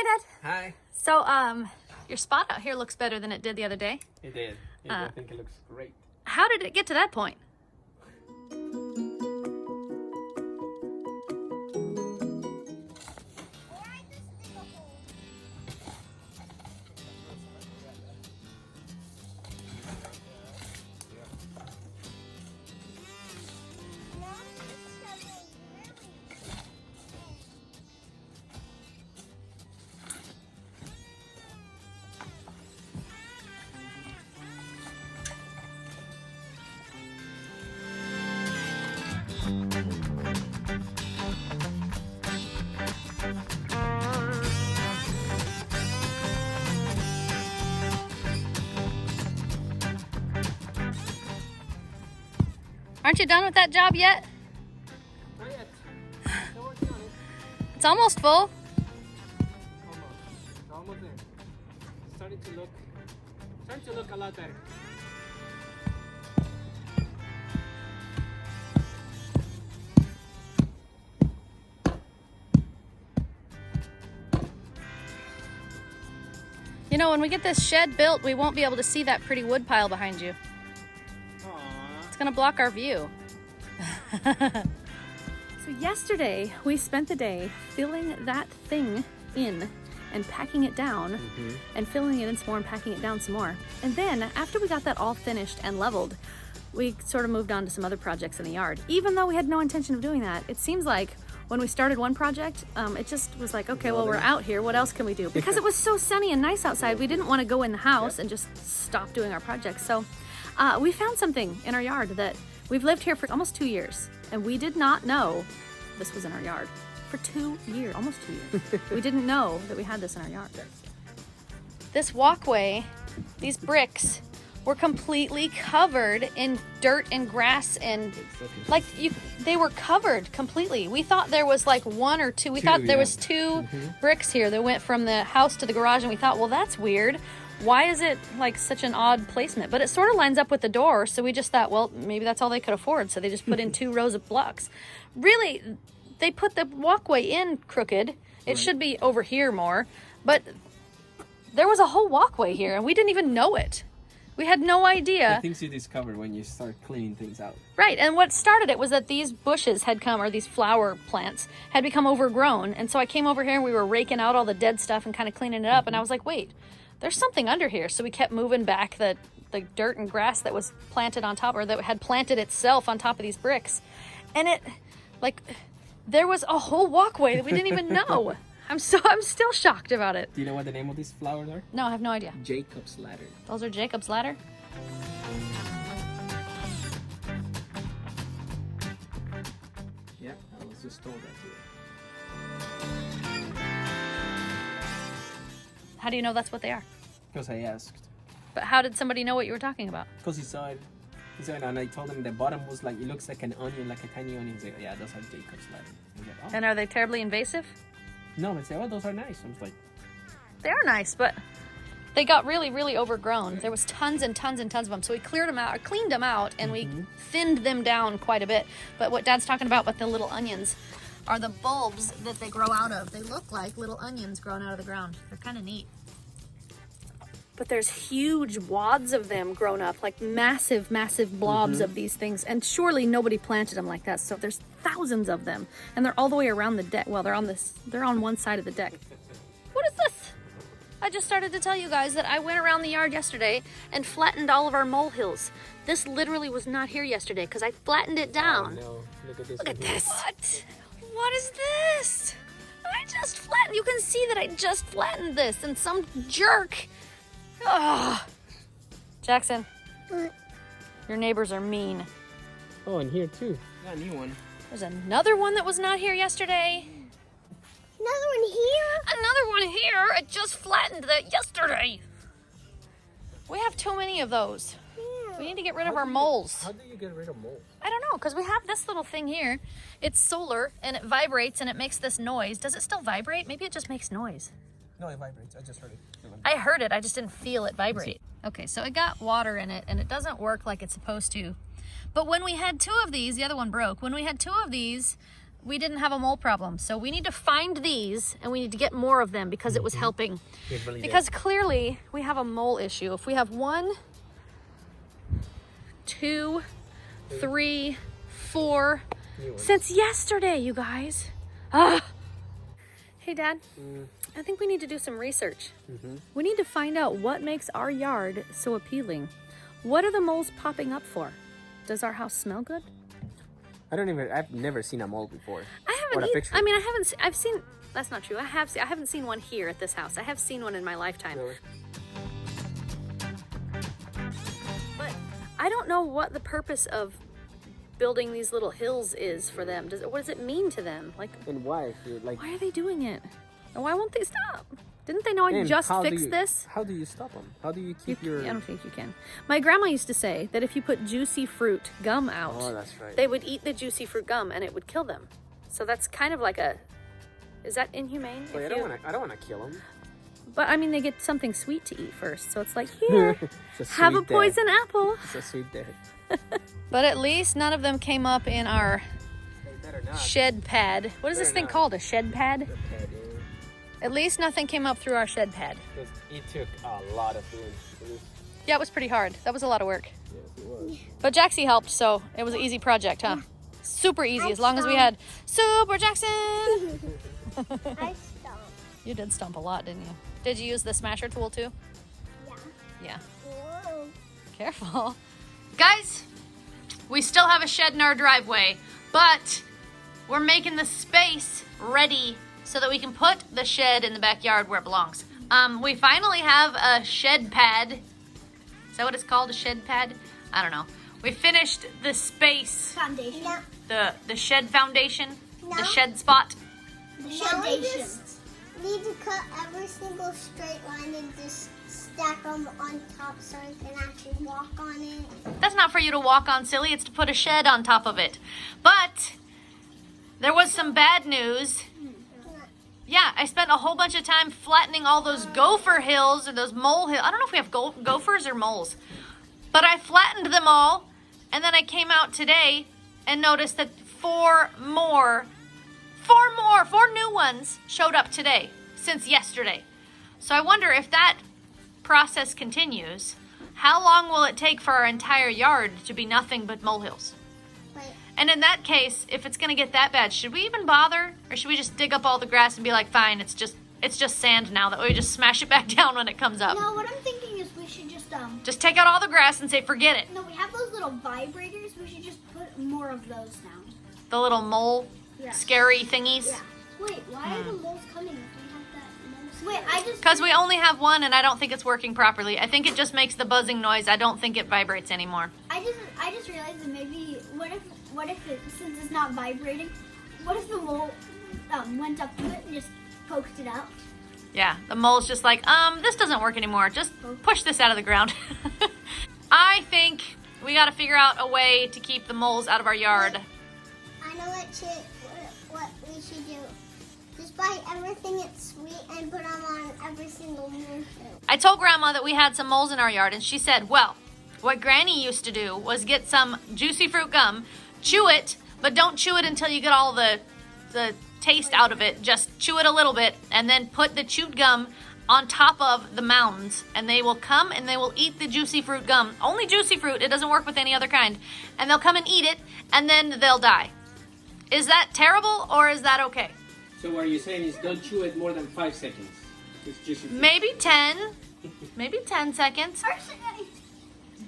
Hi, Dad. Hi. So, your spot out here looks better than it did the other day. It did. I think it looks great. How did it get to that point? Aren't you done with that job yet? Not yet. Still working on it. It's almost full. Almost. It's almost there. It's starting to look a lot better. You know, when we get this shed built, we won't be able to see that pretty wood pile behind you. Aww. It's gonna block our view. So yesterday, we spent the day filling that thing in and packing it down and filling it in some more and packing it down some more. And then after we got that all finished and leveled, we sort of moved on to some other projects in the yard. Even though we had no intention of doing that, it seems like when we started one project, it just was like, okay, well, we're out here. What else can we do? Because it was so sunny and nice outside, we didn't want to go in the house and just stop doing our projects. So we found something in our yard that we've lived here for almost 2 years, and we did not know this was in our yard. For 2 years, almost 2 years. We didn't know that we had this in our yard. This walkway, these bricks, were completely covered in dirt and grass and they were covered completely. We thought there was like one or two. We thought there was two bricks here that went from the house to the garage, and we thought, well, that's weird. Why is it like such an odd placement? But it sort of lines up with the door, so we just thought, well, maybe that's all they could afford, so they just put in 2 rows of blocks. Really, they put the walkway in crooked. It should be over here more, but there was a whole walkway here, and we didn't even know it. We had no idea. The things you discover when you start cleaning things out. Right, and what started it was that these bushes had come, or these flower plants, had become overgrown. And so I came over here and we were raking out all the dead stuff and kind of cleaning it up. And I was like, wait, there's something under here. So we kept moving back the dirt and grass that was planted on top, or that had planted itself on top of these bricks. And it, like, there was a whole walkway that we didn't even know. I'm still shocked about it. Do you know what the name of these flowers are? No, I have no idea. Jacob's ladder. Those are Jacob's ladder? Yeah, I was just told that to you. How do you know that's what they are? Because I asked. But how did somebody know what you were talking about? Because he saw it. And I told him the bottom was like, it looks like an onion, like a tiny onion. He's like, yeah, those are Jacob's ladder. I was like, oh. And are they terribly invasive? No, they say, oh, those are nice. I was like, they are nice, but they got really, really overgrown. There was tons and tons and tons of them. So we cleared them out, or cleaned them out, and we thinned them down quite a bit. But what Dad's talking about with the little onions are the bulbs that they grow out of. They look like little onions growing out of the ground. They're kind of neat. But there's huge wads of them grown up, like massive, massive blobs of these things. And surely nobody planted them like that. So there's thousands of them, and they're all the way around the deck. Well, they're on one side of the deck. What is this? I just started to tell you guys that I went around the yard yesterday and flattened all of our molehills. This literally was not here yesterday because I flattened it down. oh no, look at this. Look at this. What is this? I just flattened. You can see that I just flattened this, and some jerk. Ugh. Jackson, your neighbors are mean. Oh, and here too. Got a new one. There's another one that was not here yesterday. Another one here? Another one here. I just flattened that yesterday. We have too many of those. Yeah. We need to get rid of our moles. How do you get rid of moles? I don't know, because we have this little thing here. It's solar, and it vibrates, and it makes this noise. Does it still vibrate? Maybe it just makes noise. No, it vibrates. I just heard it. I heard it. I just didn't feel it vibrate. Okay, so it got water in it, and it doesn't work like it's supposed to. But when we had 2 of these, the other one broke. When we had 2 of these, we didn't have a mole problem. So we need to find these and we need to get more of them because it was helping. Really Because clearly we have a mole issue. If we have 1, 2, 3, 4 since yesterday, you guys. Hey, Dad. I think we need to do some research. We need to find out what makes our yard so appealing. What are the moles popping up for? Does our house smell good? I've never seen a mole before. I haven't. I've seen. That's not true. I haven't seen one here at this house. I have seen one in my lifetime. Really? But I don't know what the purpose of building these little hills is for them. What does it mean to them? Like, And why? Like, why are they doing it? And why won't they stop? Didn't they know I just fixed this? How do you stop them? How do you keep your... I don't think you can. My grandma used to say that if you put juicy fruit gum out, Oh, that's right. they would eat the juicy fruit gum and it would kill them. So that's kind of like a... Is that inhumane? Wait, I don't want to kill them. But I mean, they get something sweet to eat first. So it's like, here, have a poison apple. It's a sweet death. But at least none of them came up in our They better not. shed pad. What is this Better thing not. called? A shed pad? Okay, dude. At least nothing came up through our shed pad. Because it took a lot of doing. Yeah, it was pretty hard. That was a lot of work. Yes, it was. But Jaxie helped, so it was an easy project, huh? Super easy, as long as we had Super Jackson. I stopped. You did stomp a lot, didn't you? Did you use the smasher tool too? Yeah. Yeah. Whoa. Careful. Guys, we still have a shed in our driveway, but we're making the space ready so that we can put the shed in the backyard where it belongs. We finally have a shed pad. Is that what it's called, a shed pad? I don't know. We finished the space, Foundation. No. the shed foundation, No. the shed spot. The foundation. Need to cut every single straight line and just stack them on top so I can actually walk on it. That's not for you to walk on, silly. It's to put a shed on top of it. But there was some bad news. Yeah, I spent a whole bunch of time flattening all those gopher hills or those mole hills. I don't know if we have gophers or moles. But I flattened them all, and then I came out today and noticed that four new ones showed up today since yesterday. So I wonder if that process continues, how long will it take for our entire yard to be nothing but molehills? Wait. And in that case, if it's going to get that bad, should we even bother? Or should we just dig up all the grass and be like, fine, it's just sand now. That way we just smash it back down when it comes up. No, what I'm thinking is we should Just take out all the grass and say, forget it. No, we have those little vibrators. We should just put more of those now. The little mole scary thingies. Yeah. Wait, why are the moles coming if we have that mole? Wait, I just... Because we only have one and I don't think it's working properly. I think it just makes the buzzing noise. I don't think it vibrates anymore. I just realized that maybe what if it, since it's not vibrating, what if the mole went up to it and just poked it out? Yeah, the mole's just like, this doesn't work anymore. Just push this out of the ground. I think we got to figure out a way to keep the moles out of our yard. I know what we should do. Just buy everything that's sweet and put them on every single mole. I told Grandma that we had some moles in our yard, and she said, well, what Granny used to do was get some juicy fruit gum, chew it, but don't chew it until you get all the taste out of it. Just chew it a little bit, and then put the chewed gum on top of the mounds, and they will come and they will eat the juicy fruit gum. Only juicy fruit. It doesn't work with any other kind. And they'll come and eat it, and then they'll die. Is that terrible, or is that okay? So what you're saying is don't chew it more than 5 seconds. It's just Maybe 10. Maybe 10 seconds.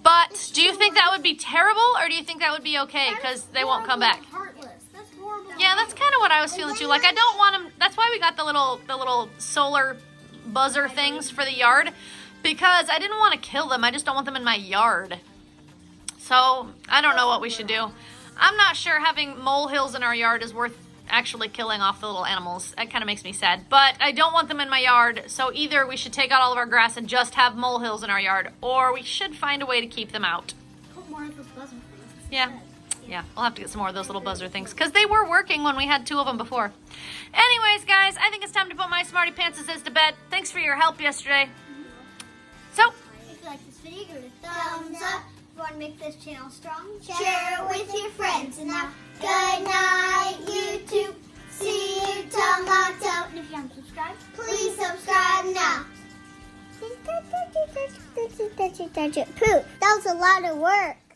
But do you think that would be terrible, or do you think that would be okay because they won't come back? Heartless. That's horrible. Yeah, that's kind of what I was feeling too. Like, I don't want them. That's why we got the little solar buzzer things for the yard, because I didn't want to kill them. I just don't want them in my yard. So I don't know what we should do. I'm not sure having molehills in our yard is worth actually killing off the little animals. That kind of makes me sad. But I don't want them in my yard, so either we should take out all of our grass and just have molehills in our yard, or we should find a way to keep them out. Put more of those buzzer things. Yeah. Yeah, we'll have to get some more of those little buzzer things, because they were working when we had 2 of them before. Anyways, guys, I think it's time to put my Smarty Pantses to bed. Thanks for your help yesterday. So, If you like this video, give it a thumbs up. If you want to make this channel strong, share it with your friends. And now, good night, YouTube. See you tomorrow. And if you haven't subscribed, please subscribe now. Pooh, that was a lot of work.